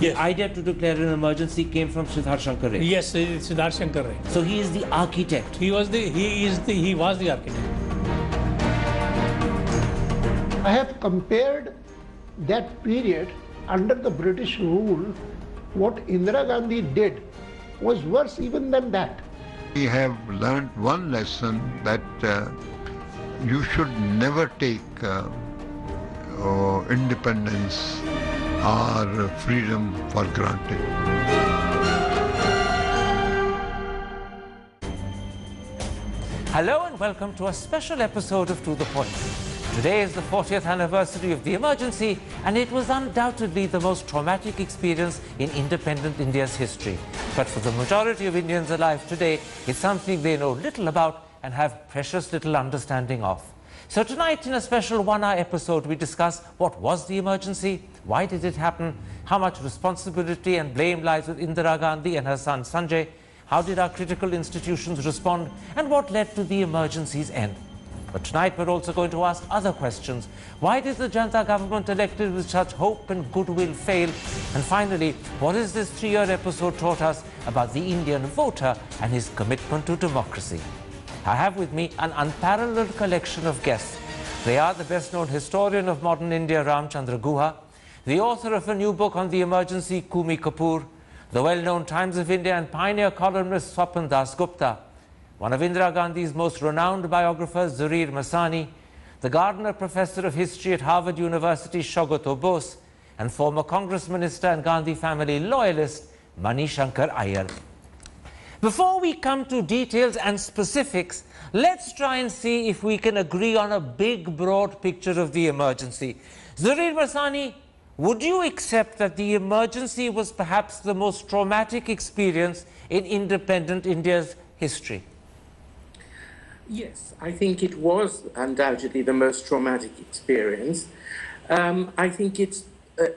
the idea to declare an emergency came from Shankar Aiyar. Yes, Siddharth Shankar Aiyar. So he is the architect. He was the architect. I have compared that period under the British rule. What Indira Gandhi did was worse even than that. We have learned one lesson, that you should never take independence or freedom for granted. Hello and welcome to a special episode of To The Point. Today is the 40th anniversary of the emergency, and it was undoubtedly the most traumatic experience in independent India's history. But for the majority of Indians alive today, it's something they know little about and have precious little understanding of. So tonight, in a special one-hour episode, we discuss what was the emergency, why did it happen, how much responsibility and blame lies with Indira Gandhi and her son Sanjay, how did our critical institutions respond, and what led to the emergency's end. But tonight we're also going to ask other questions. Why did the Janata government elected with such hope and goodwill fail? And finally, what has this 3-year episode taught us about the Indian voter and his commitment to democracy? I have with me an unparalleled collection of guests. They are the best-known historian of modern India, Ram Guha, the author of a new book on the emergency, Coomi Kapoor, the well-known Times of India and pioneer columnist Swapan Dasgupta, one of Indira Gandhi's most renowned biographers, Zareer Masani, the Gardner Professor of History at Harvard University, Sugata Bose, and former Congress Minister and Gandhi family loyalist, Shankar Aiyar. Before we come to details and specifics, let's try and see if we can agree on a big, broad picture of the emergency. Zareer Masani, would you accept that the emergency was perhaps the most traumatic experience in independent India's history? Yes, I think it was undoubtedly the most traumatic experience. I think it's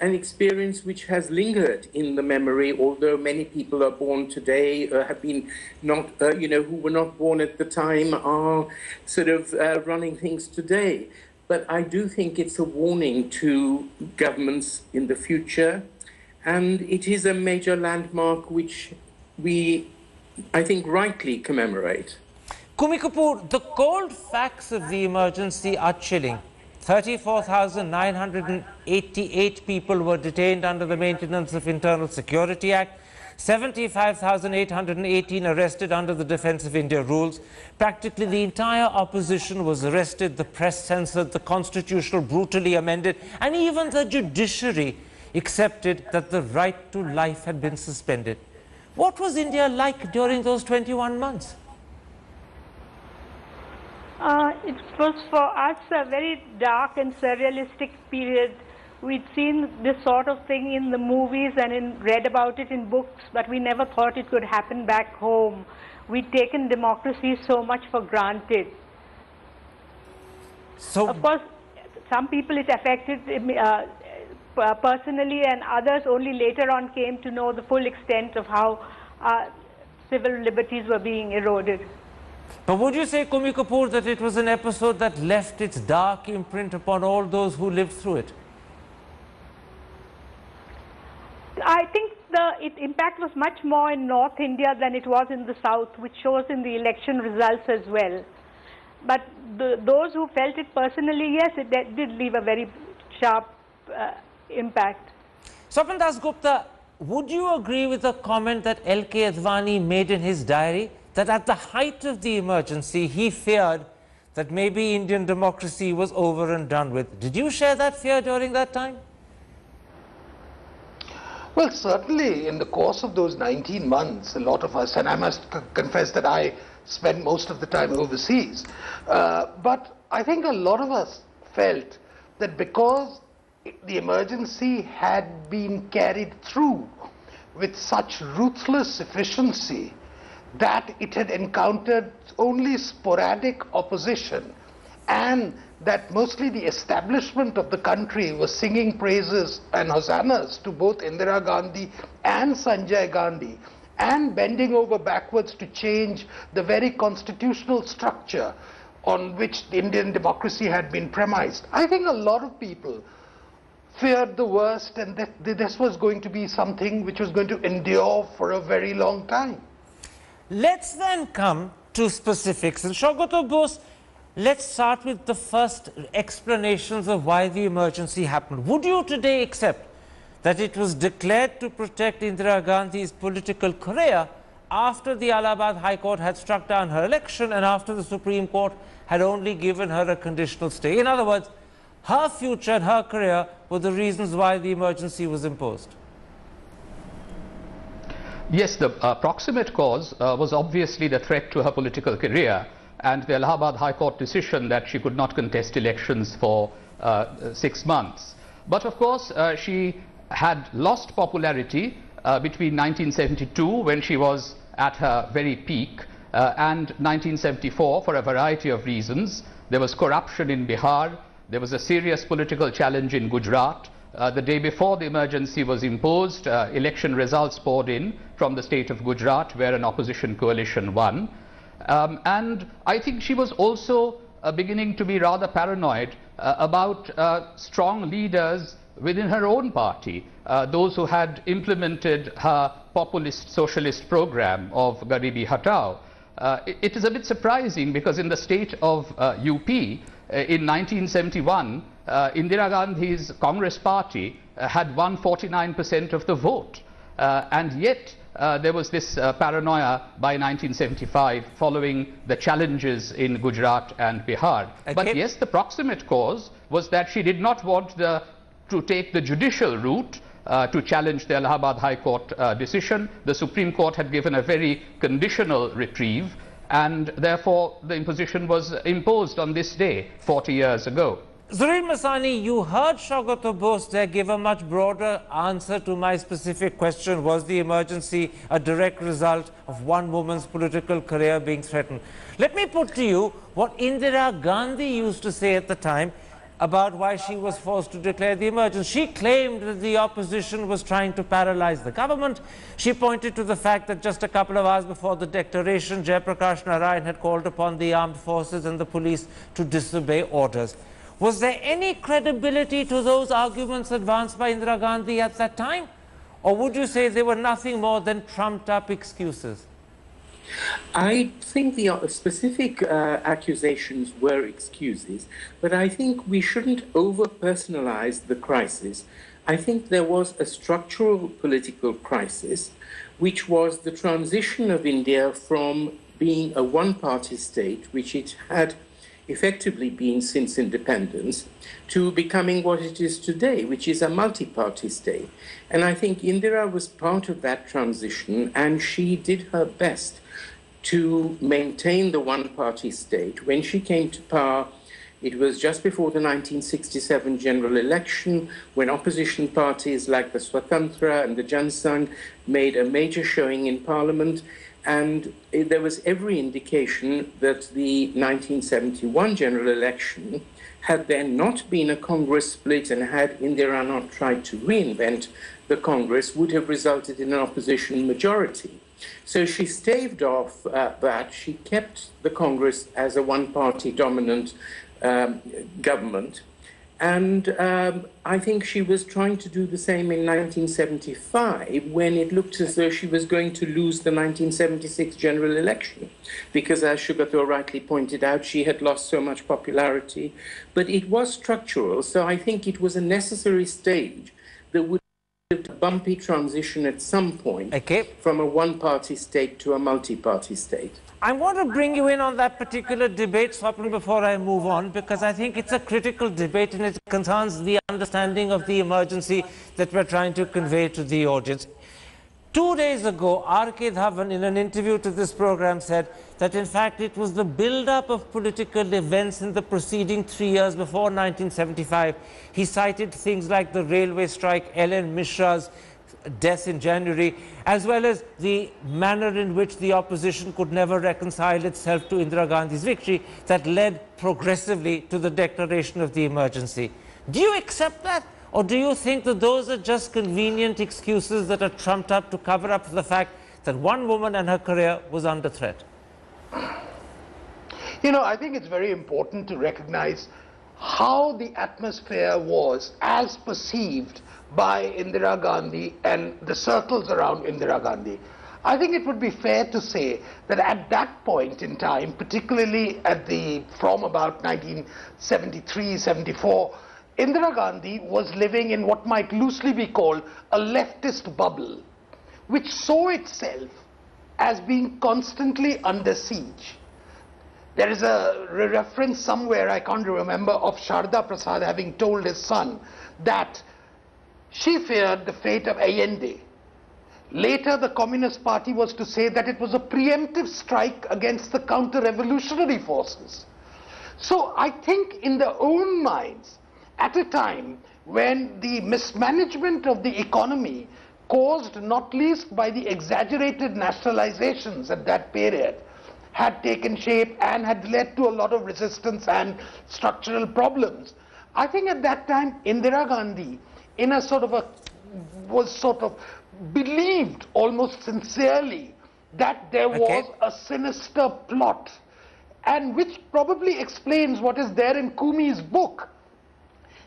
an experience which has lingered in the memory, although many people are born today, have been not, who were not born at the time are sort of running things today. But I do think it's a warning to governments in the future, and it is a major landmark which we, I think, rightly commemorate. Coomi Kapoor, the cold facts of the emergency are chilling. 34,988 people were detained under the Maintenance of Internal Security Act, 75,818 arrested under the Defence of India rules. Practically the entire opposition was arrested, the press censored, the constitutional brutally amended, and even the judiciary accepted that the right to life had been suspended. What was India like during those 21 months? It was for us a very dark and surrealistic period. We'd seen this sort of thing in the movies and read about it in books, but we never thought it could happen back home. We'd taken democracy so much for granted. So, of course, some people it affected personally, and others only later on came to know the full extent of how civil liberties were being eroded. But would you say, Coomi Kapoor, that it was an episode that left its dark imprint upon all those who lived through it? I think its impact was much more in North India than it was in the South, which shows in the election results as well. But those who felt it personally, yes, it did leave a very sharp impact. Swapan Dasgupta, would you agree with the comment that L.K. Advani made in his diary, that at the height of the emergency, he feared that maybe Indian democracy was over and done with? Did you share that fear during that time? Well, certainly in the course of those 19 months, a lot of us, and I must confess that I spent most of the time overseas, but I think a lot of us felt that because the emergency had been carried through with such ruthless efficiency, that it had encountered only sporadic opposition, and that mostly the establishment of the country was singing praises and hosannas to both Indira Gandhi and Sanjay Gandhi, and bending over backwards to change the very constitutional structure on which the Indian democracy had been premised. I think a lot of people feared the worst and that this was going to be something which was going to endure for a very long time. Let's then come to specifics. And Sugata Bose, let's start with the first explanations of why the emergency happened. Would you today accept that it was declared to protect Indira Gandhi's political career after the Allahabad High Court had struck down her election and after the Supreme Court had only given her a conditional stay? In other words, her future and her career were the reasons why the emergency was imposed. Yes, the proximate cause was obviously the threat to her political career and the Allahabad High Court decision that she could not contest elections for 6 months. But of course, she had lost popularity between 1972, when she was at her very peak, and 1974 for a variety of reasons. There was corruption in Bihar. There was a serious political challenge in Gujarat. The day before the emergency was imposed, election results poured in from the state of Gujarat, where an opposition coalition won. And I think she was also beginning to be rather paranoid about strong leaders within her own party, those who had implemented her populist socialist program of Garibi Hatao. It is a bit surprising because in the state of UP, in 1971, Indira Gandhi's Congress party had won 49% of the vote. And yet there was this paranoia by 1975 following the challenges in Gujarat and Bihar. Okay. But yes, the proximate cause was that she did not want to take the judicial route to challenge the Allahabad High Court decision. The Supreme Court had given a very conditional reprieve, and therefore the imposition was imposed on this day 40 years ago. Zareer Masani, you heard Sugata Bose there give a much broader answer to my specific question: was the emergency a direct result of one woman's political career being threatened? Let me put to you what Indira Gandhi used to say at the time about why she was forced to declare the emergency. She claimed that the opposition was trying to paralyze the government. She pointed to the fact that just a couple of hours before the declaration, Jayaprakash Narayan had called upon the armed forces and the police to disobey orders. Was there any credibility to those arguments advanced by Indira Gandhi at that time? Or would you say they were nothing more than trumped up excuses? I think the specific accusations were excuses, but I think we shouldn't over-personalize the crisis. I think there was a structural political crisis, which was the transition of India from being a one-party state, which it had effectively been since independence, to becoming what it is today, which is a multi-party state. And I think Indira was part of that transition, and she did her best to maintain the one-party state. When she came to power, it was just before the 1967 general election, when opposition parties like the Swatantra and the Jan Sangh made a major showing in parliament, and there was every indication that the 1971 general election, had there not been a Congress split and had Indira not tried to reinvent the Congress, would have resulted in an opposition majority. So she staved off that. She kept the Congress as a one-party dominant government. And I think she was trying to do the same in 1975, when it looked as though she was going to lose the 1976 general election, because as Sugata rightly pointed out, she had lost so much popularity. But it was structural, so I think it was a necessary stage that would have a bumpy transition at some point from a one-party state to a multi-party state. I want to bring you in on that particular debate, Swapan, before I move on, because I think it's a critical debate and it concerns the understanding of the emergency that we're trying to convey to the audience. 2 days ago, R.K. Dhawan, in an interview to this program, said that in fact it was the build-up of political events in the preceding 3 years before 1975. He cited things like the railway strike, Ellen Mishra's death in January, as well as the manner in which the opposition could never reconcile itself to Indira Gandhi's victory, that led progressively to the declaration of the emergency. Do you accept that? Or do you think that those are just convenient excuses that are trumped up to cover up the fact that one woman and her career was under threat? You know, I think it's very important to recognize how the atmosphere was as perceived by Indira Gandhi and the circles around Indira Gandhi. I think it would be fair to say that at that point in time, particularly from about 1973-74, Indira Gandhi was living in what might loosely be called a leftist bubble, which saw itself as being constantly under siege. There is a reference somewhere, I can't remember, of Sharda Prasad having told his son that she feared the fate of Allende. Later, the Communist Party was to say that it was a preemptive strike against the counter-revolutionary forces. So I think in their own minds, at a time when the mismanagement of the economy caused not least by the exaggerated nationalizations at that period had taken shape and had led to a lot of resistance and structural problems. I think at that time Indira Gandhi was believed almost sincerely that there was a sinister plot, and which probably explains what is there in Coomi's book.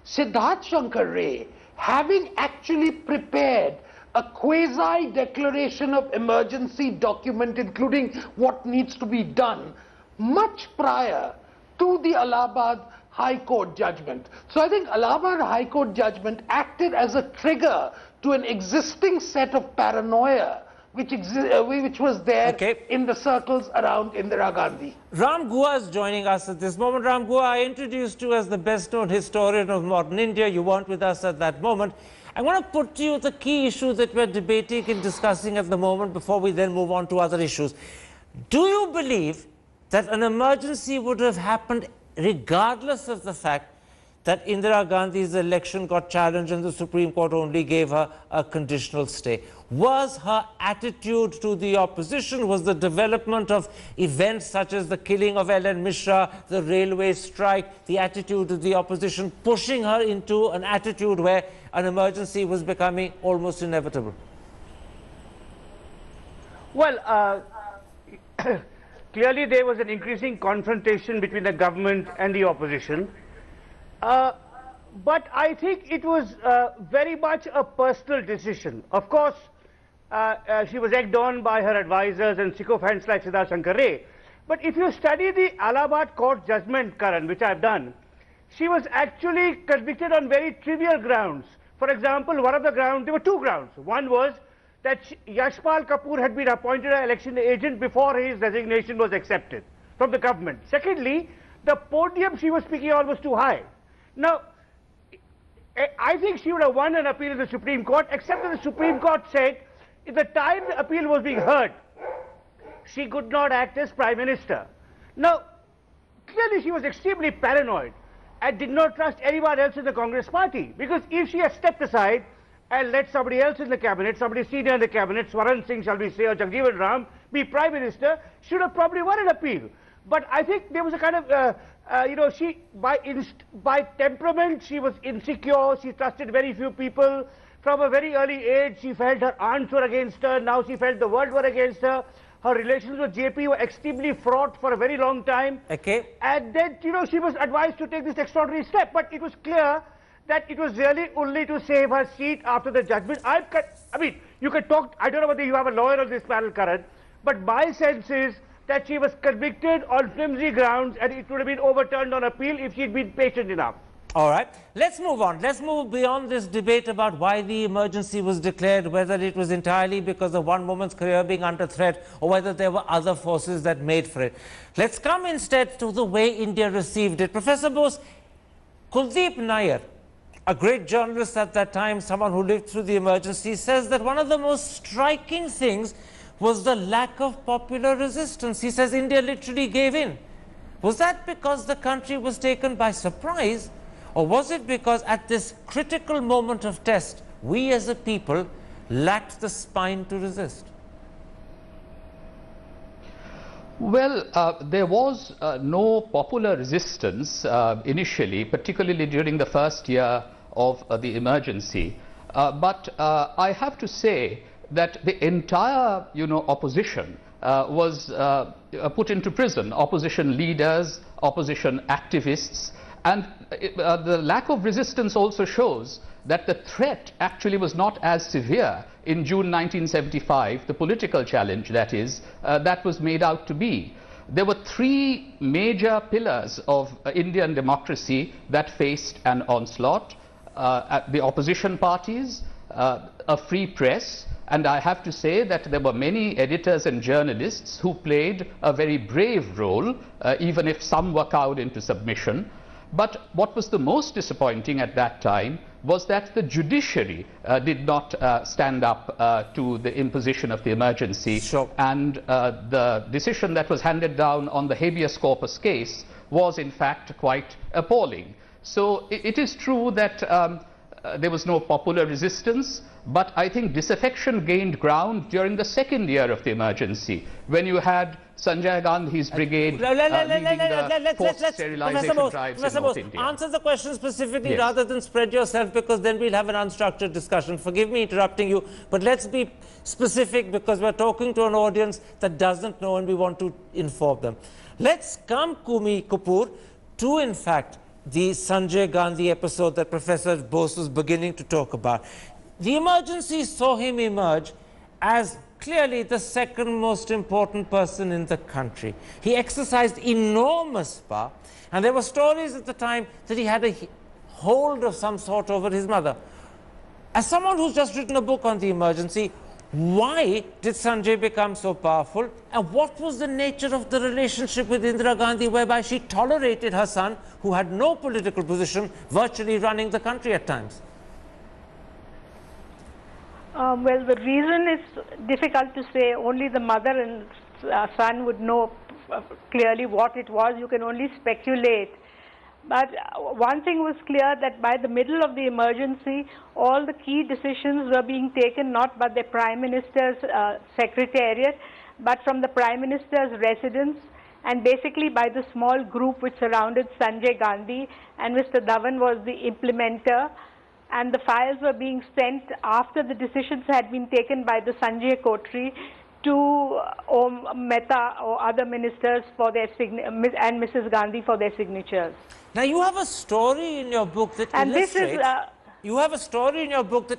Siddharth Shankar Ray, having actually prepared a quasi-declaration of emergency document including what needs to be done much prior to the Allahabad High Court judgment. So I think Allahabad High Court judgment acted as a trigger to an existing set of paranoia which was there in the circles around Indira Gandhi. Ram Guha is joining us at this moment. Ram Guha, I introduced you as the best-known historian of modern India. You weren't with us at that moment. I want to put to you the key issue that we're debating and discussing at the moment before we then move on to other issues. Do you believe that an emergency would have happened regardless of the fact that Indira Gandhi's election got challenged and the Supreme Court only gave her a conditional stay? Was her attitude to the opposition, was the development of events such as the killing of Ellen Mishra, the railway strike, the attitude of the opposition pushing her into an attitude where an emergency was becoming almost inevitable? Well, clearly there was an increasing confrontation between the government and the opposition. But I think it was very much a personal decision. Of course, she was egged on by her advisors and sycophants like Siddharth Shankar Ray. But if you study the Allahabad court judgment, Karan, which I've done, she was actually convicted on very trivial grounds. For example, one of the grounds, there were two grounds. One was that Yashpal Kapoor had been appointed an election agent before his resignation was accepted from the government. Secondly, the podium she was speaking on was too high. Now, I think she would have won an appeal in the Supreme Court, except that the Supreme Court said, at the time the appeal was being heard, she could not act as Prime Minister. Now, clearly she was extremely paranoid and did not trust anyone else in the Congress party, because if she had stepped aside and let somebody else in the cabinet, somebody senior in the cabinet, Swaran Singh, shall we say, or Jagjeevan Ram, be Prime Minister, she would have probably won an appeal. But I think there was a kind of, she, by temperament, she was insecure, she trusted very few people. From a very early age, she felt her aunts were against her, now she felt the world were against her. Her relations with JP were extremely fraught for a very long time. And then, she was advised to take this extraordinary step. But it was clear that it was really only to save her seat after the judgment. I mean, you can talk, I don't know whether you have a lawyer on this panel, Karan, but my sense is that she was convicted on flimsy grounds and it would have been overturned on appeal if she'd been patient enough. All right, let's move on. Let's move beyond this debate about why the emergency was declared, whether it was entirely because of one woman's career being under threat or whether there were other forces that made for it. Let's come instead to the way India received it. Professor Bose, Kuldeep Nair, a great journalist at that time, someone who lived through the emergency, says that one of the most striking things was the lack of popular resistance. He says India literally gave in. Was that because the country was taken by surprise, or was it because at this critical moment of test, we as a people lacked the spine to resist? Well, there was no popular resistance initially, particularly during the first year of the emergency. But I have to say that the entire, opposition was put into prison. Opposition leaders, opposition activists, And the lack of resistance also shows that the threat actually was not as severe in June 1975, the political challenge, that is, that was made out to be. There were three major pillars of Indian democracy that faced an onslaught: the opposition parties, a free press, and I have to say that there were many editors and journalists who played a very brave role, even if some were cowed into submission. But what was the most disappointing at that time was that the judiciary did not stand up to the imposition of the emergency. Sure. And the decision that was handed down on the habeas corpus case was in fact quite appalling. So it is true that there was no popular resistance, but I think disaffection gained ground during the second year of the emergency, when you had Sanjay Gandhi's brigade leading the forced sterilization drives in North India. Answer the question specifically, Yes. rather than spread yourself, because then we'll have an unstructured discussion. Forgive me interrupting you, but let's be specific, because we're talking to an audience that doesn't know and we want to inform them. Let's come, Coomi Kapoor, to in fact the Sanjay Gandhi episode that Professor Bose was beginning to talk about. The emergency saw him emerge as clearly the second most important person in the country. He exercised enormous power, and there were stories at the time that he had a hold of some sort over his mother. As someone who's just written a book on the emergency, why did Sanjay become so powerful, and what was the nature of the relationship with Indira Gandhi whereby she tolerated her son, who had no political position, virtually running the country at times? Well, the reason is difficult to say. Only the mother and son would know clearly what it was. You can only speculate. But one thing was clear, that by the middle of the emergency, all the key decisions were being taken not by the Prime Minister's secretariat, but from the Prime Minister's residence, and basically by the small group which surrounded Sanjay Gandhi, and Mr. Dhawan was the implementer. And the files were being sent after the decisions had been taken by the Sanjay Kotri to Mehta or other ministers for their and Mrs. Gandhi for their signatures. Now, you have a story in your book that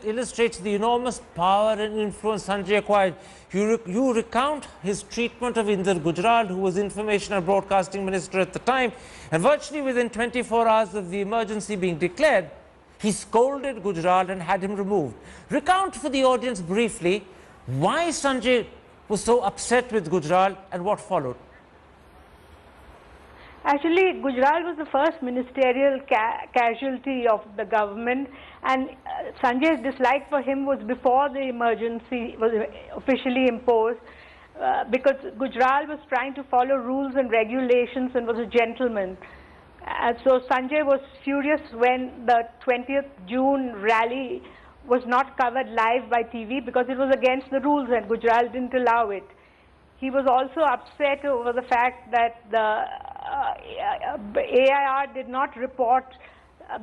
illustrates the enormous power and influence Sanjay acquired. You recount his treatment of Inder Gujral, who was Information and Broadcasting Minister at the time, and virtually within 24 hours of the emergency being declared, he scolded Gujral and had him removed. Recount for the audience briefly why Sanjay was so upset with Gujral and what followed. Actually, Gujral was the first ministerial casualty of the government, and Sanjay's dislike for him was before the emergency was officially imposed, because Gujral was trying to follow rules and regulations and was a gentleman. So Sanjay was furious when the 20th June rally was not covered live by TV, because it was against the rules and Gujral didn't allow it. He was also upset over the fact that the AIR did not report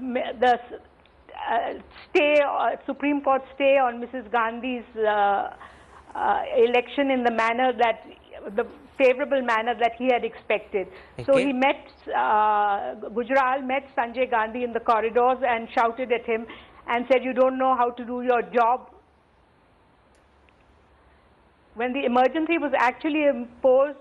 the Supreme Court stay on Mrs. Gandhi's election in the manner that the favorable manner that he had expected. Okay. So he met, Gujral met Sanjay Gandhi in the corridors and shouted at him and said, "You don't know how to do your job." When the emergency was actually imposed,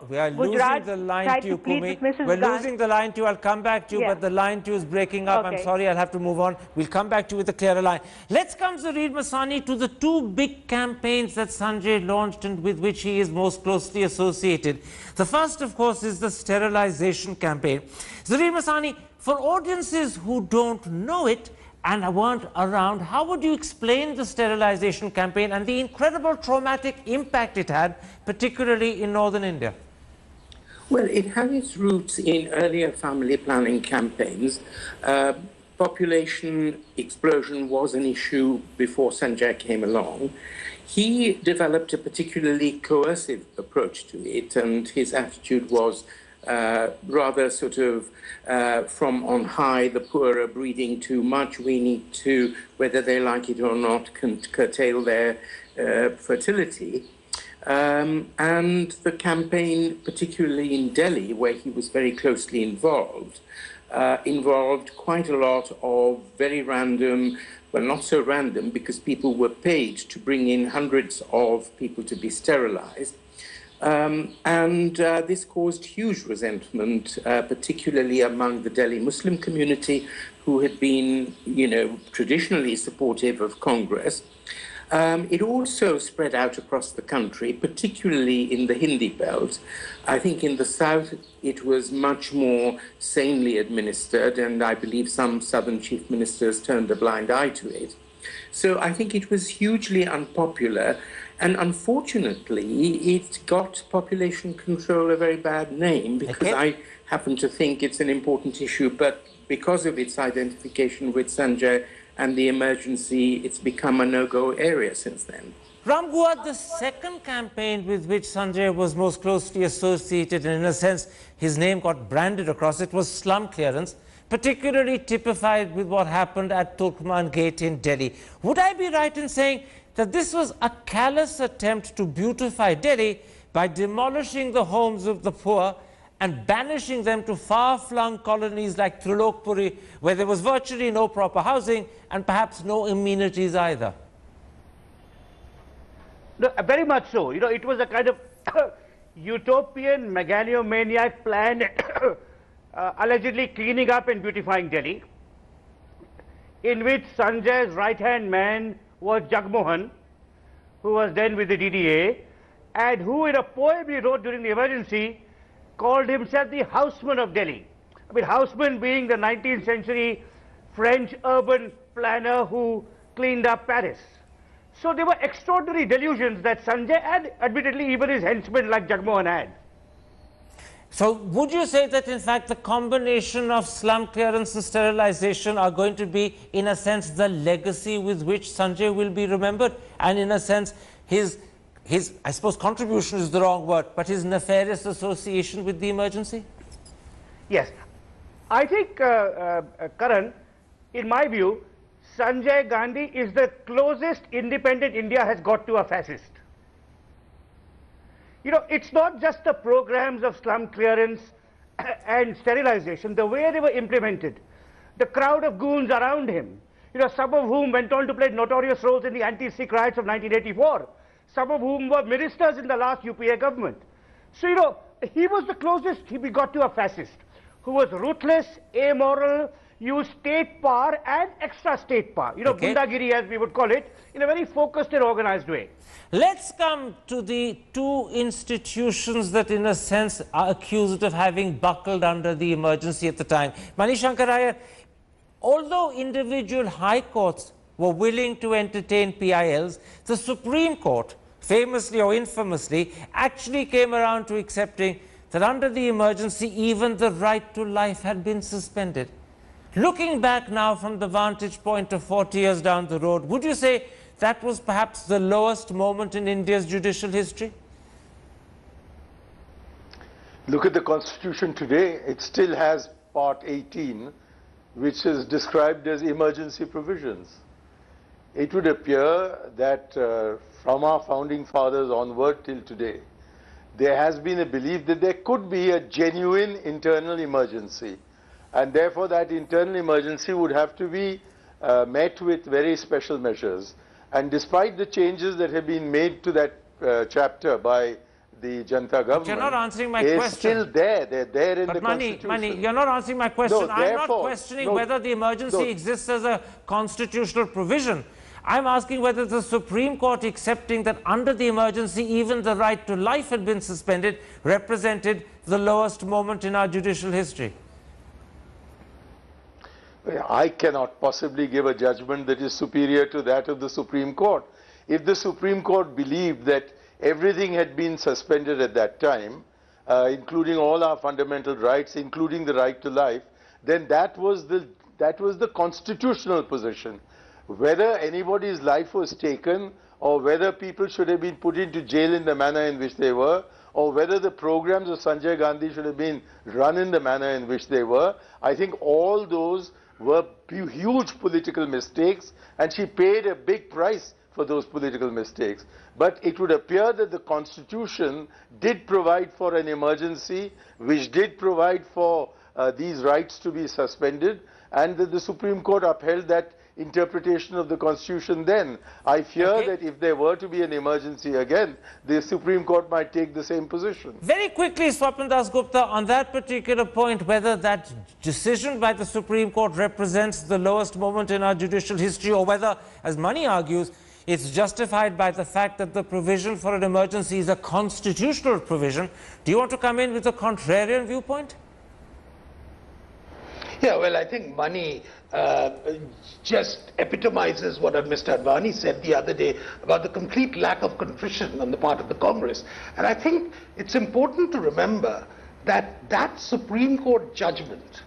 we are losing the line to you, Coomi. We're losing the line to you. I'll come back to you, but the line to you is breaking up. Okay. I'm sorry, I'll have to move on. We'll come back to you with a clearer line. Let's come, Zareer Masani, to the two big campaigns that Sanjay launched and with which he is most closely associated. The first, of course, is the Sterilization Campaign. Zareer Masani, for audiences who don't know it and weren't around, how would you explain the Sterilization Campaign and the incredible traumatic impact it had, particularly in northern India? Well, it had its roots in earlier family planning campaigns. Population explosion was an issue before Sanjay came along. He developed a particularly coercive approach to it, and his attitude was rather sort of from on high, the poor are breeding too much, we need to, whether they like it or not, curtail their fertility. And the campaign, particularly in Delhi, where he was very closely involved, involved quite a lot of very random, well, not so random, because people were paid to bring in hundreds of people to be sterilized. And this caused huge resentment, particularly among the Delhi Muslim community, who had been, traditionally supportive of Congress. It also spread out across the country, particularly in the Hindi belt. I think in the south it was much more sanely administered, and I believe some southern chief ministers turned a blind eye to it. So I think it was hugely unpopular, and unfortunately it got population control a very bad name, because I happen to think it's an important issue, but because of its identification with Sanjay and the emergency, it's become a no-go area since then. Ram Guha, the second campaign with which Sanjay was most closely associated, and in a sense his name got branded across it, was slum clearance, particularly typified with what happened at Turkman Gate in Delhi. Would I be right in saying that this was a callous attempt to beautify Delhi by demolishing the homes of the poor and banishing them to far-flung colonies like Trilokpuri, where there was virtually no proper housing and perhaps no amenities either? No, very much so. It was a kind of utopian, megalomaniac plan allegedly cleaning up and beautifying Delhi, in which Sanjay's right-hand man was Jagmohan, who was then with the DDA, and who in a poem he wrote during the emergency called himself the houseman of Delhi. I mean, houseman being the 19th century French urban planner who cleaned up Paris. So there were extraordinary delusions that Sanjay and admittedly even his henchmen like Jagmohan had. So would you say that in fact the combination of slum clearance and sterilization are going to be in a sense the legacy with which Sanjay will be remembered, and in a sense his I suppose contribution is the wrong word, but his nefarious association with the emergency? Yes. I think, Karan, in my view, Sanjay Gandhi is the closest independent India has got to a fascist. It's not just the programs of slum clearance and sterilization, the way they were implemented, the crowd of goons around him, some of whom went on to play notorious roles in the anti-Sikh riots of 1984. Some of whom were ministers in the last UPA government. So, he was the closest we got to a fascist, who was ruthless, amoral, used state power and extra state power, Gundagiri as we would call it, in a very focused and organized way. Let's come to the two institutions that in a sense are accused of having buckled under the emergency at the time. Shankar Aiyar, although individual high courts were willing to entertain PILs, the Supreme Court, famously or infamously, actually came around to accepting that under the emergency, even the right to life had been suspended. Looking back now from the vantage point of 40 years down the road, would you say that was perhaps the lowest moment in India's judicial history? Look at the Constitution today. It still has Part 18, which is described as emergency provisions. It would appear that from our founding fathers onward till today, there has been a belief that there could be a genuine internal emergency, and therefore that internal emergency would have to be met with very special measures. And despite the changes that have been made to that chapter by the Janata government, you're not answering my question. It's still there. They're there in the Constitution. Mani, you're not answering my question. No, I'm not questioning whether the emergency exists as a constitutional provision. I'm asking whether the Supreme Court accepting that under the emergency even the right to life had been suspended represented the lowest moment in our judicial history. I cannot possibly give a judgment that is superior to that of the Supreme Court. If the Supreme Court believed that everything had been suspended at that time, including all our fundamental rights, including the right to life, then that was the constitutional position. Whether anybody's life was taken, or whether people should have been put into jail in the manner in which they were, or whether the programs of Sanjay Gandhi should have been run in the manner in which they were, I think all those were huge political mistakes, and she paid a big price for those political mistakes. But it would appear that the Constitution did provide for an emergency, which did provide for these rights to be suspended, and that the Supreme Court upheld that interpretation of the Constitution then. I fear that if there were to be an emergency again, the Supreme Court might take the same position. Very quickly, Swapan Dasgupta, on that particular point, whether that decision by the Supreme Court represents the lowest moment in our judicial history, or whether, as Mani argues, it's justified by the fact that the provision for an emergency is a constitutional provision. Do you want to come in with a contrarian viewpoint? Yeah, well, I think Mani just epitomizes what Mr. Advani said the other day about the complete lack of contrition on the part of the Congress. And I think it's important to remember that that Supreme Court judgment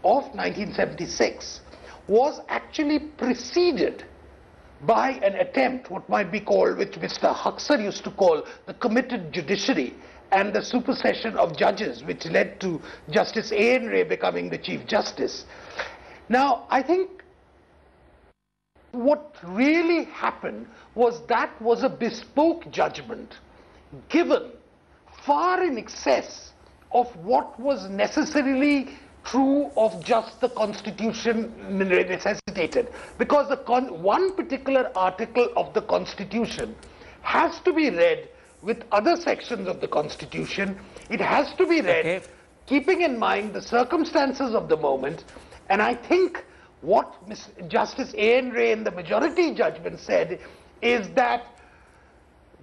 of 1976 was actually preceded by an attempt, what might be called, which Mr. Huxer used to call the committed judiciary, and the supersession of judges, which led to Justice A.N. Ray becoming the Chief Justice. Now, I think what really happened was that was a bespoke judgment given far in excess of what was necessarily true of just the Constitution necessitated. Because the one particular article of the Constitution has to be read with other sections of the Constitution. It has to be read keeping in mind the circumstances of the moment. And I think what Justice A.N. Ray in the majority judgment said is that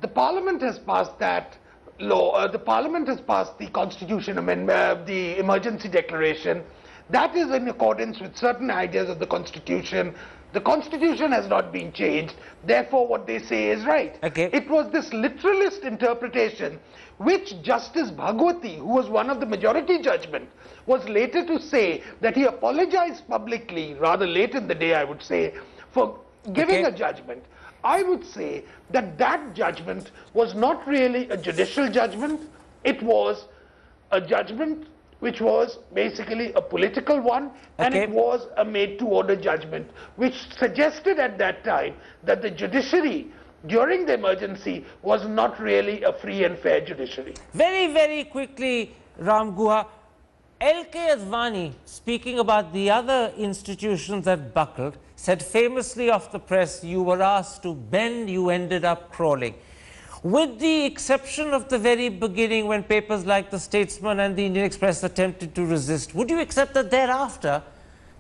the Parliament has passed that law, the Parliament has passed the Constitution Amendment, the Emergency Declaration. That is in accordance with certain ideas of the Constitution. The Constitution has not been changed, therefore what they say is right. It was this literalist interpretation which Justice Bhagwati, who was one of the majority judgment, was later to say that he apologized publicly, rather late in the day I would say, for giving a judgment. I would say that that judgment was not really a judicial judgment, it was a judgment which was basically a political one, and it was a made-to-order judgment, which suggested at that time that the judiciary during the emergency was not really a free and fair judiciary. Very, very quickly, Ram Guha, L.K. Advani, speaking about the other institutions that buckled, said famously off the press, you were asked to bend, you ended up crawling. With the exception of the very beginning when papers like The Statesman and the Indian Express attempted to resist, would you accept that thereafter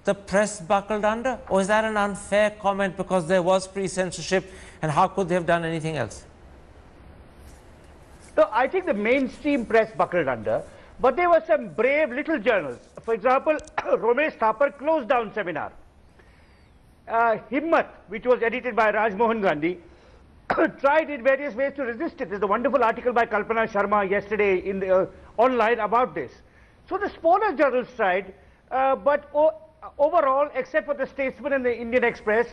the press buckled under? Or is that an unfair comment because there was pre-censorship and how could they have done anything else? So I think the mainstream press buckled under, but there were some brave little journals. For example, Romesh Thapar closed down Seminar. Himmat, which was edited by Rajmohan Gandhi, tried in various ways to resist it. There's a wonderful article by Kalpana Sharma yesterday in the, online about this. So the smaller journals tried, but overall, except for The Statesman and the Indian Express,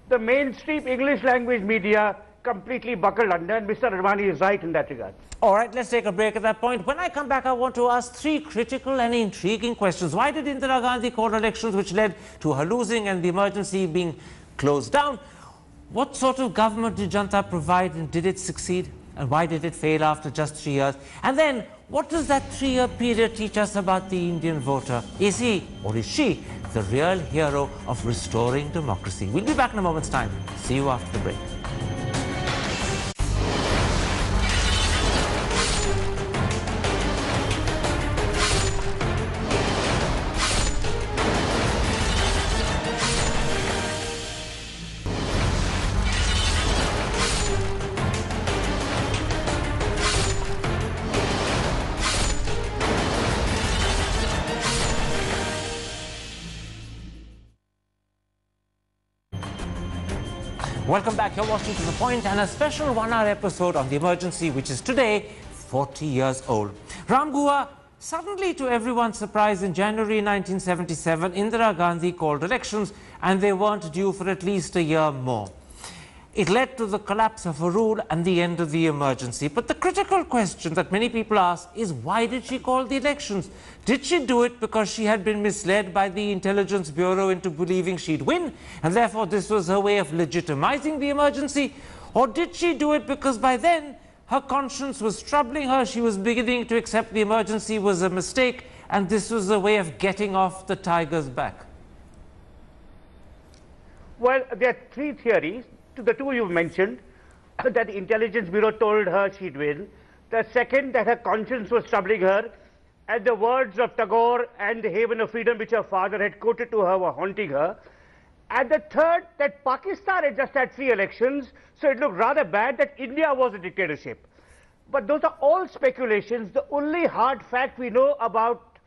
the mainstream English language media completely buckled under, and Mr. Advani is right in that regard. All right, let's take a break at that point. When I come back, I want to ask three critical and intriguing questions. Why did Indira Gandhi call elections which led to her losing and the emergency being closed down? What sort of government did Janta provide and did it succeed? And why did it fail after just 3 years? And then, what does that 3-year period teach us about the Indian voter? Is he or is she the real hero of restoring democracy? We'll be back in a moment's time. See you after the break. Welcome back. You're watching To The Point and a special 1-hour episode of The Emergency, which is today 40 years old. Ram Guha, suddenly to everyone's surprise, in January 1977, Indira Gandhi called elections and they weren't due for at least a year more. It led to the collapse of her rule and the end of the emergency. But the critical question that many people ask is, why did she call the elections? Did she do it because she had been misled by the Intelligence Bureau into believing she'd win, and therefore this was her way of legitimizing the emergency? Or did she do it because by then her conscience was troubling her, she was beginning to accept the emergency was a mistake, and this was a way of getting off the tiger's back? Well, there are three theories. To the two you've mentioned, that the Intelligence Bureau told her she'd win. The second, that her conscience was troubling her, and the words of Tagore and the haven of freedom which her father had quoted to her were haunting her. And the third, that Pakistan had just had 3 elections, so it looked rather bad that India was a dictatorship. But those are all speculations. The only hard fact we know about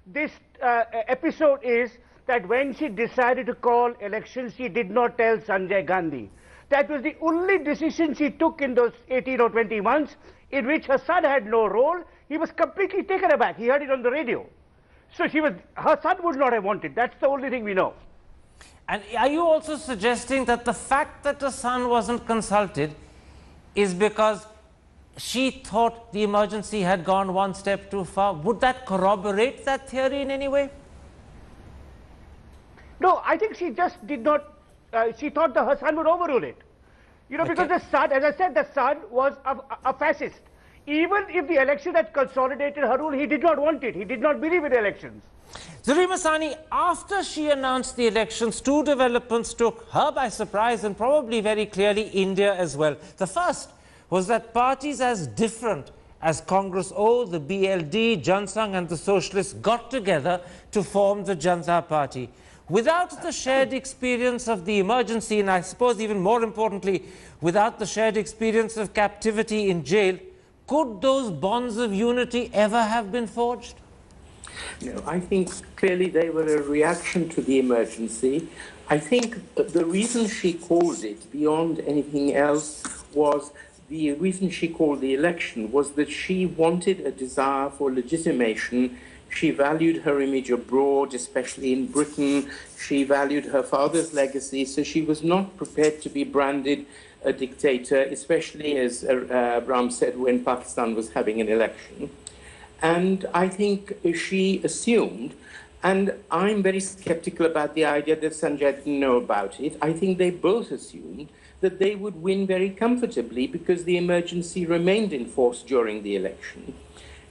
this episode is that when she decided to call elections, she did not tell Sanjay Gandhi. That was the only decision she took in those 18 or 20 months, in which her son had no role. He was completely taken aback. He heard it on the radio. So her son would not have wanted. That's the only thing we know. And are you also suggesting that the fact that her son wasn't consulted is because she thought the emergency had gone one step too far? Would that corroborate that theory in any way? No, I think she just did not. She thought that her son would overrule it. You know, because the son, as I said, the son was a fascist. Even if the election had consolidated her rule, he did not want it. He did not believe in elections. Zareer Masani, after she announced the elections, 2 developments took her by surprise, and probably very clearly India as well. The first was that parties as different as Congress O, the BLD, Jansangh and the Socialists got together to form the Janata Party. Without the shared experience of the emergency, and I suppose even more importantly, without the shared experience of captivity in jail, could those bonds of unity ever have been forged? No, I think clearly they were a reaction to the emergency. I think the reason she called it, beyond anything else, was the reason she called the election was that she wanted a desire for legitimation. She valued her image abroad, especially in Britain. She valued her father's legacy, so she was not prepared to be branded a dictator, especially, as Ram said, when Pakistan was having an election. And I think she assumed, and I'm very skeptical about the idea that Sanjay didn't know about it. I think they both assumed that they would win very comfortably because the emergency remained in force during the election.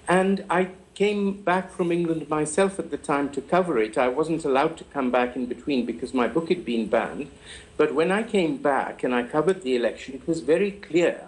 And I came back from England myself at the time to cover it. I wasn't allowed to come back in between because my book had been banned. But when I came back and I covered the election, it was very clear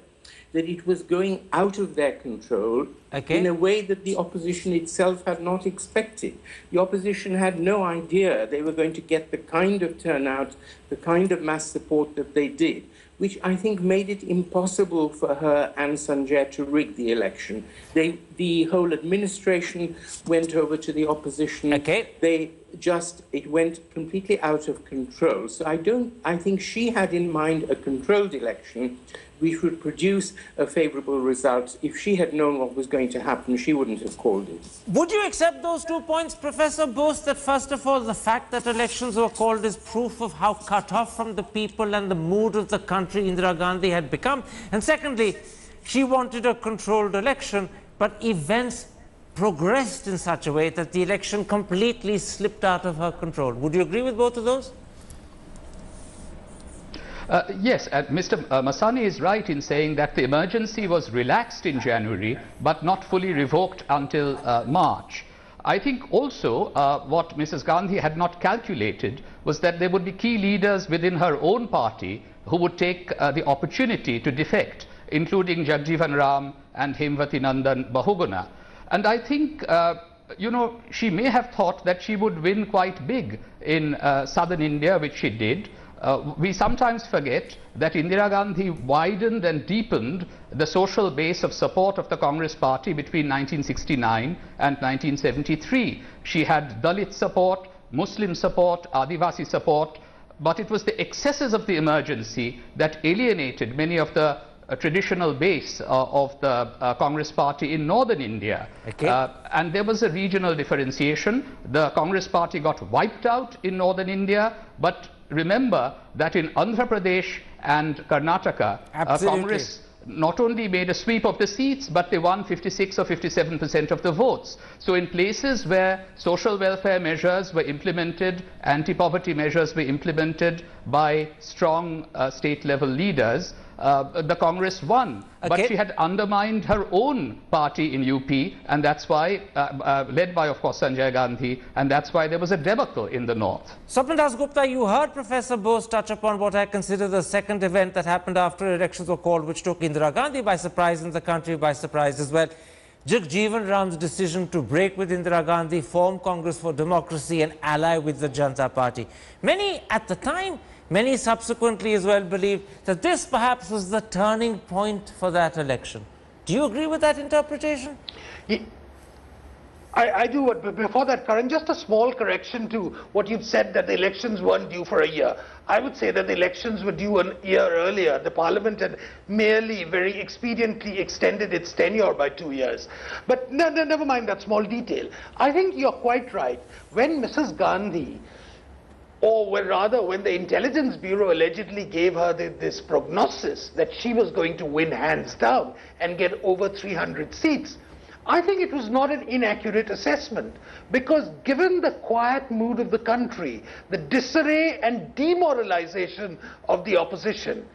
that it was going out of their control in a way that the opposition itself had not expected. The opposition had no idea they were going to get the kind of turnout, the kind of mass support that they did, which I think made it impossible for her and Sanjay to rig the election. The whole administration went over to the opposition. It went completely out of control. So I think she had in mind a controlled election which would produce a favorable result. If she had known what was going to happen, she wouldn't have called it. Would you accept those 2 points, Professor Bose, that first of all, the fact that elections were called is proof of how cut off from the people and the mood of the country Indira Gandhi had become? And secondly, she wanted a controlled election, but events progressed in such a way that the election completely slipped out of her control. Would you agree with both of those? Yes, Mr. Masani is right in saying that the emergency was relaxed in January, but not fully revoked until March. I think also what Mrs. Gandhi had not calculated was that there would be key leaders within her own party who would take the opportunity to defect, including Jagjeevan Ram and Hemwati Nandan Bahuguna. And I think, you know, she may have thought that she would win quite big in southern India, which she did. We sometimes forget that Indira Gandhi widened and deepened the social base of support of the Congress party between 1969 and 1973. She had Dalit support, Muslim support, Adivasi support, but it was the excesses of the emergency that alienated many of the a traditional base of the Congress party in northern India. Okay. And there was a regional differentiation. The Congress party got wiped out in northern India, but remember that in Andhra Pradesh and Karnataka, Congress not only made a sweep of the seats, but they won 56 or 57% of the votes. So in places where social welfare measures were implemented, anti-poverty measures were implemented by strong state-level leaders, the Congress won. But she had undermined her own party in UP, and that's why, led by, of course, Sanjay Gandhi, and that's why there was a debacle in the north. Swapan Dasgupta, you heard Professor Bose touch upon what I consider the second event that happened after elections were called, which took Indira Gandhi by surprise and the country by surprise as well. Jagjeevan Ram's decision to break with Indira Gandhi, form Congress for Democracy and ally with the Janata Party. Many at the time, many subsequently as well believed that this perhaps was the turning point for that election. Do you agree with that interpretation? I do, but before that, Karan, just a small correction to what you've said, that the elections weren't due for a year. I would say that the elections were due a year earlier. The Parliament had merely very expediently extended its tenure by 2 years. But never mind that small detail. I think you're quite right. When Mrs. Gandhi, or when the Intelligence Bureau allegedly gave her this prognosis that she was going to win hands down and get over 300 seats, I think it was not an inaccurate assessment, because given the quiet mood of the country, the disarray and demoralization of the opposition,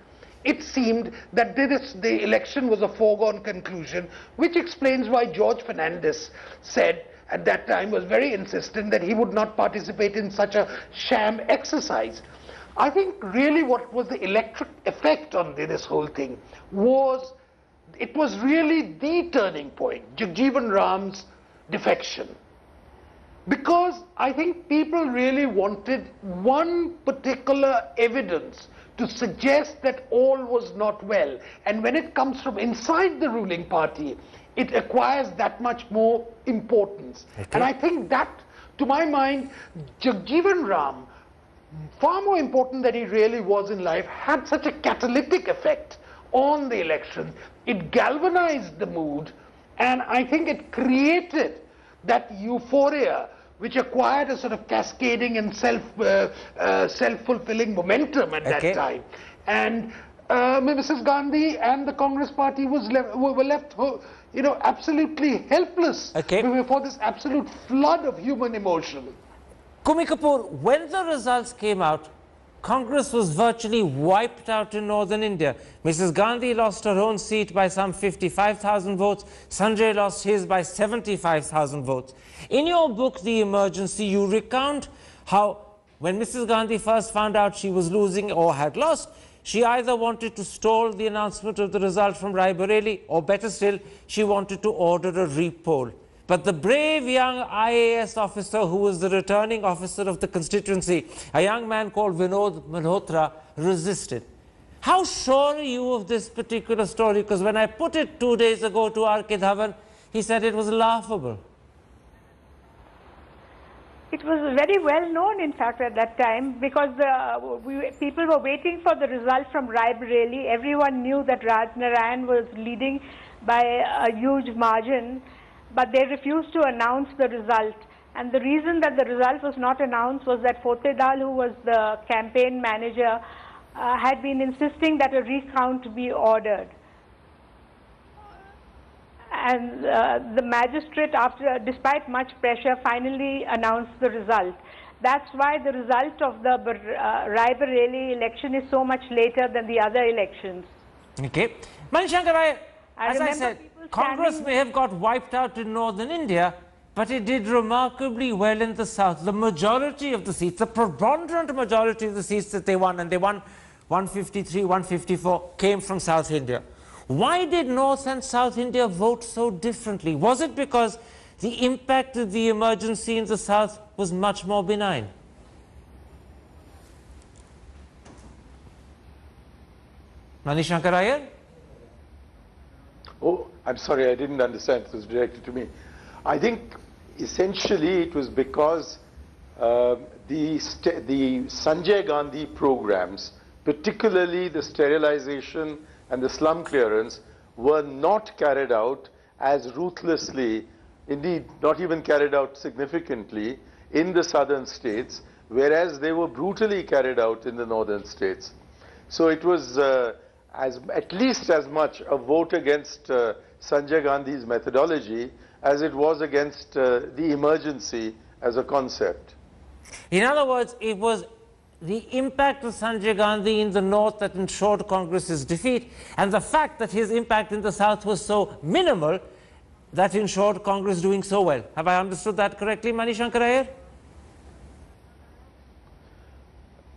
it seemed that the election was a foregone conclusion, which explains why George Fernandes said at that time, was very insistent that he would not participate in such a sham exercise. I think really what was the electric effect on this whole thing was, it was really the turning point, Jagjeevan Ram's defection. Because I think people really wanted one particular evidence to suggest that all was not well. And when it comes from inside the ruling party, it acquires that much more importance. Okay. And I think that, to my mind, Jagjeevan Ram, far more important than he really was in life, had such a catalytic effect on the election. It galvanized the mood, and I think it created that euphoria which acquired a sort of cascading and self-fulfilling momentum at that time. And Mrs. Gandhi and the Congress party were left, absolutely helpless before this absolute flood of human emotion. Coomi Kapoor, when the results came out, Congress was virtually wiped out in northern India. Mrs. Gandhi lost her own seat by some 55,000 votes. Sanjay lost his by 75,000 votes. In your book, The Emergency, you recount how when Mrs. Gandhi first found out she was losing or had lost, she either wanted to stall the announcement of the result from Raebareli, or better still, she wanted to order a repoll. But the brave young IAS officer who was the returning officer of the constituency, a young man called Vinod Malhotra, resisted. How sure are you of this particular story? Because when I put it 2 days ago to R.K. Dhawan, he said it was laughable. It was very well known, in fact, at that time, because people were waiting for the result from Raebareli. Everyone knew that Raj Narayan was leading by a huge margin, but they refused to announce the result. And the reason that the result was not announced was that Photedal, who was the campaign manager, had been insisting that a recount be ordered. And the magistrate, despite much pressure, finally announced the result. That's why the result of the Raebareli election is so much later than the other elections. Okay. Shankar Aiyar, as I said, Congress may have got wiped out in northern India, but it did remarkably well in the south. The majority of the seats, the preponderant majority of the seats that they won, and they won 153, 154, came from South India. Why did North and South India vote so differently? Was it because the impact of the emergency in the South was much more benign? Shankar Aiyar? Oh, I'm sorry, I didn't understand. It was directed to me. I think essentially it was because the Sanjay Gandhi programs, particularly the Sterilization and the slum clearance were not carried out as ruthlessly, indeed not even carried out significantly in the southern states, whereas they were brutally carried out in the northern states. So it was at least as much a vote against Sanjay Gandhi's methodology as it was against the emergency as a concept. In other words, it was the impact of Sanjay Gandhi in the north that ensured Congress's defeat, and the fact that his impact in the south was so minimal that ensured Congress doing so well. Have I understood that correctly, Shankar Aiyar?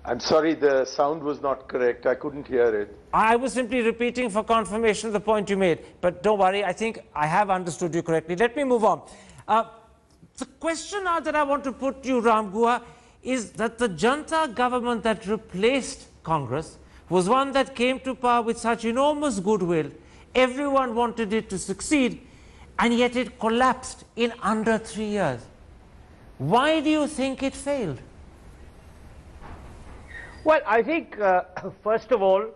I'm sorry, the sound was not correct. I couldn't hear it. I was simply repeating for confirmation the point you made. But don't worry, I think I have understood you correctly. Let me move on. The question now that I want to put to you, Ram Guha, is that the Janta government that replaced Congress was one that came to power with such enormous goodwill. Everyone wanted it to succeed, and yet it collapsed in under 3 years. Why do you think it failed? Well, I think, first of all,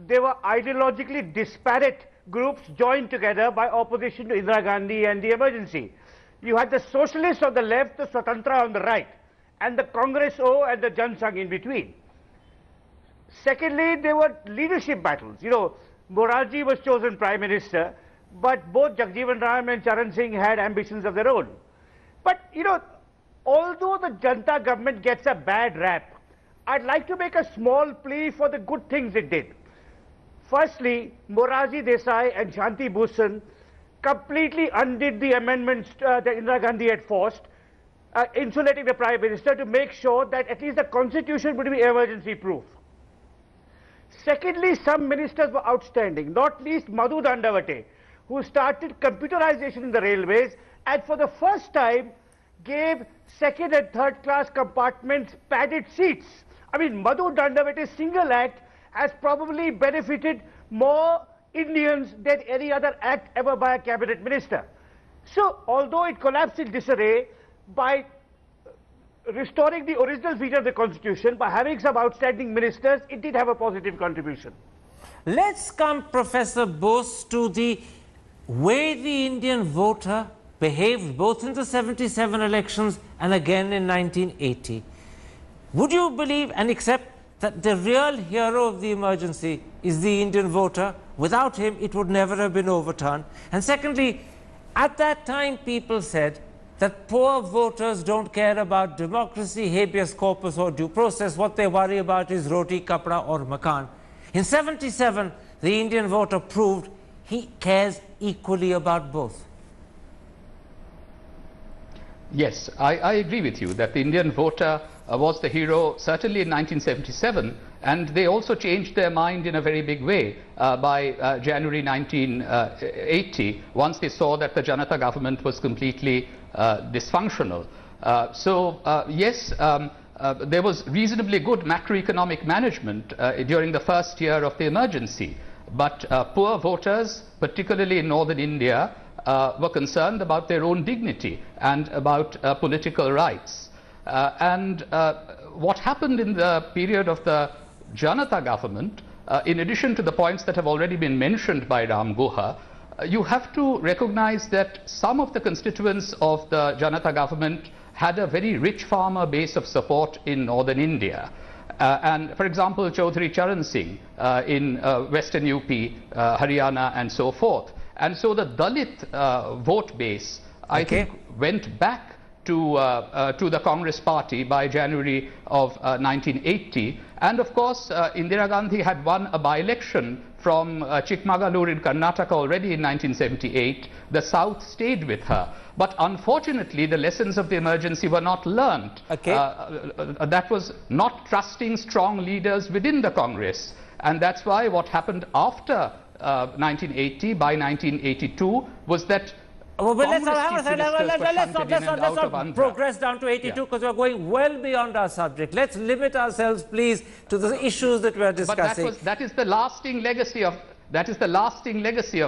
they were ideologically disparate groups joined together by opposition to Indira Gandhi and the emergency. You had the socialists on the left, the Swatantra on the right, and the Congress O and the Jan Sangh in between. Secondly, there were leadership battles. You know, Morarji was chosen Prime Minister, but both Jagjeevan Ram and Charan Singh had ambitions of their own. But, you know, although the Janta government gets a bad rap, I'd like to make a small plea for the good things it did. Firstly, Morarji Desai and Shanti Bhushan completely undid the amendments that Indira Gandhi had forced, insulating the Prime Minister to make sure that at least the Constitution would be emergency-proof. Secondly, some ministers were outstanding, not least Madhu Dandavate, who started computerization in the railways and for the first time gave second and third class compartments padded seats. I mean, Madhu Dandavate's single act has probably benefited more Indians than any other act ever by a cabinet minister. So, although it collapsed in disarray, by restoring the original feature of the Constitution, by having some outstanding ministers, it did have a positive contribution. Let's come, Professor Bose, to the way the Indian voter behaved both in the 77 elections and again in 1980. Would you believe and accept that the real hero of the emergency is the Indian voter? Without him, it would never have been overturned. And secondly, at that time, people said that poor voters don't care about democracy, habeas corpus or due process. What they worry about is roti, kapda or makan. In 77, the Indian voter proved he cares equally about both. Yes, I agree with you that the Indian voter was the hero certainly in 1977, and they also changed their mind in a very big way by January 1980 once they saw that the Janata government was completely dysfunctional. Yes, there was reasonably good macroeconomic management during the first year of the emergency, but poor voters, particularly in northern India, were concerned about their own dignity and about political rights. What happened in the period of the Janata government, in addition to the points that have already been mentioned by Ram Guha, you have to recognize that some of the constituents of the Janata government had a very rich farmer base of support in northern India. And for example, Chaudhry Charan Singh in western UP, Haryana and so forth. And so the Dalit vote base, I think, went back to the Congress party by January of 1980. And of course, Indira Gandhi had won a by-election from Chikmagalur in Karnataka already in 1978. The South stayed with her. But unfortunately, the lessons of the emergency were not learnt. That was not trusting strong leaders within the Congress. And that's why what happened after 1980, by 1982, was that let's not progress down to 82 because we're going well beyond our subject. Let's limit ourselves, please, to the issues that we're discussing. But that is the lasting legacy of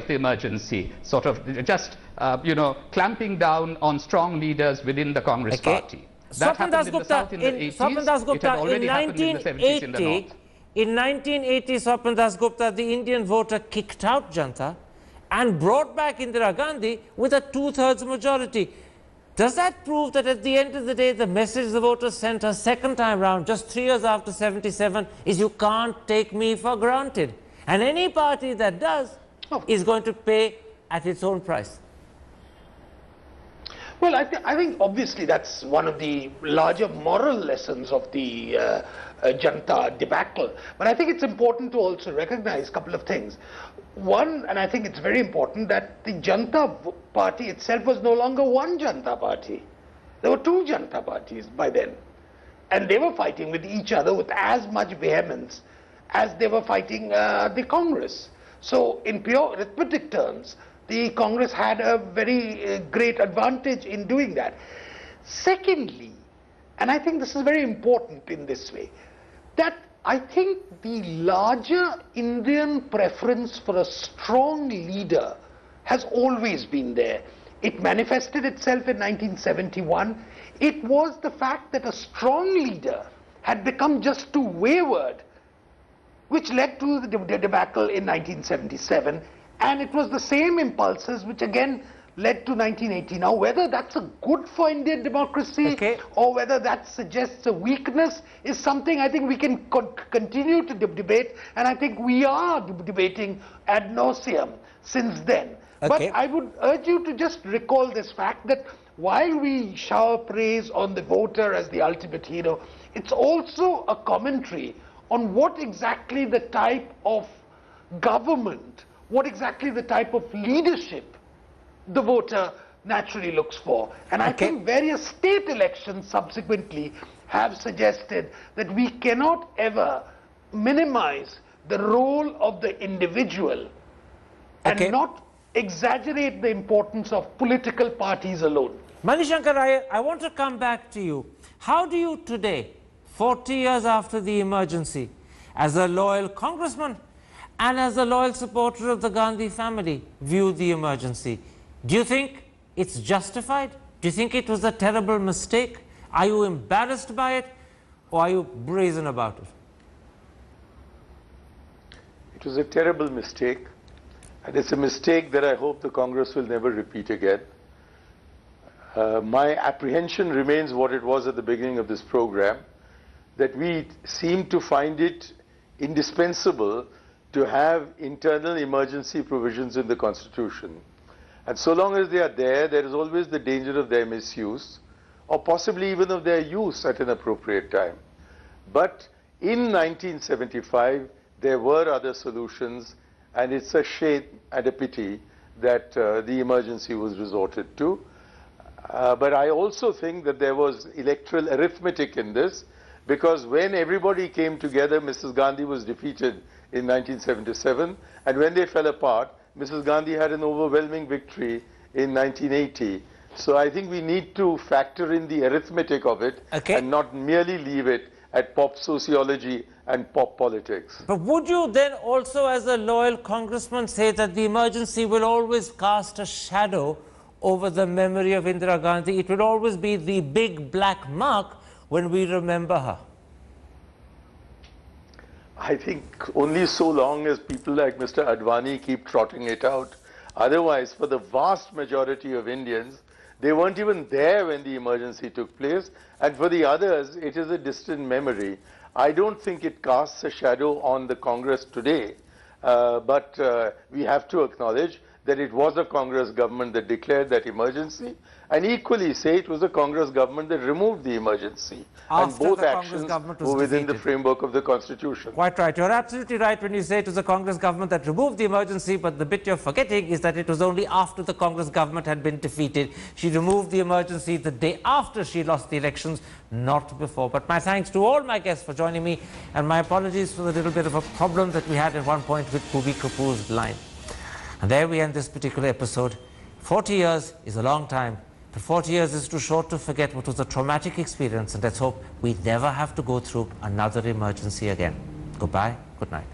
the emergency, sort of just you know, clamping down on strong leaders within the Congress party. That Swapan Dasgupta, in 1980, In 1980, Swapan Dasgupta, the Indian voter, kicked out Janta and brought back Indira Gandhi with a 2/3 majority. Does that prove that at the end of the day, the message the voters sent a second time round, just 3 years after 77, is you can't take me for granted? And any party that does is going to pay at its own price. Well, I think obviously that's one of the larger moral lessons of the Janta debacle. But I think it's important to also recognize a couple of things. One, and I think it's very important, that the Janta party itself was no longer one Janta party. There were two Janta parties by then. And they were fighting with each other with as much vehemence as they were fighting the Congress. So in pure arithmetic terms, the Congress had a very great advantage in doing that. Secondly, and I think this is very important in this way, that I think the larger Indian preference for a strong leader has always been there. It manifested itself in 1971. It was the fact that a strong leader had become just too wayward, which led to the debacle in 1977. And it was the same impulses which again led to 1980. Now, whether that's a good for Indian democracy or whether that suggests a weakness is something I think we can continue to debate, and I think we are debating ad nauseum since then. But I would urge you to just recall this fact that while we shower praise on the voter as the ultimate hero, it's also a commentary on what exactly the type of government, what exactly the type of leadership the voter naturally looks for. And I think various state elections subsequently have suggested that we cannot ever minimize the role of the individual and not exaggerate the importance of political parties alone. Shankar Aiyar, I want to come back to you. How do you today, 40 years after the emergency, as a loyal congressman and as a loyal supporter of the Gandhi family, view the emergency? Do you think it's justified? Do you think it was a terrible mistake? Are you embarrassed by it, or are you brazen about it? It was a terrible mistake, and it's a mistake that I hope the Congress will never repeat again. My apprehension remains what it was at the beginning of this program, that we seem to find it indispensable to have internal emergency provisions in the Constitution. And so long as they are there, there is always the danger of their misuse, or possibly even of their use at an appropriate time. But in 1975, there were other solutions, and it's a shame and a pity that the emergency was resorted to. But I also think that there was electoral arithmetic in this, because when everybody came together, Mrs. Gandhi was defeated in 1977, and when they fell apart, Mrs. Gandhi had an overwhelming victory in 1980. So I think we need to factor in the arithmetic of it and not merely leave it at pop sociology and pop politics. But would you then also, as a loyal congressman, say that the emergency will always cast a shadow over the memory of Indira Gandhi? It will always be the big black mark when we remember her. I think only so long as people like Mr. Advani keep trotting it out. Otherwise, for the vast majority of Indians, they weren't even there when the emergency took place, and for the others, it is a distant memory. I don't think it casts a shadow on the Congress today, but we have to acknowledge that it was a Congress government that declared that emergency, and equally say it was a Congress government that removed the emergency. And both actions were within the framework of the Constitution. Quite right. You're absolutely right when you say it was a Congress government that removed the emergency, but the bit you're forgetting is that it was only after the Congress government had been defeated. She removed the emergency the day after she lost the elections, not before. But my thanks to all my guests for joining me, and my apologies for the little bit of a problem that we had at one point with Coomi Kapoor's line. And there we end this particular episode. 40 years is a long time, but 40 years is too short to forget what was a traumatic experience, and let's hope we never have to go through another emergency again. Goodbye, good night.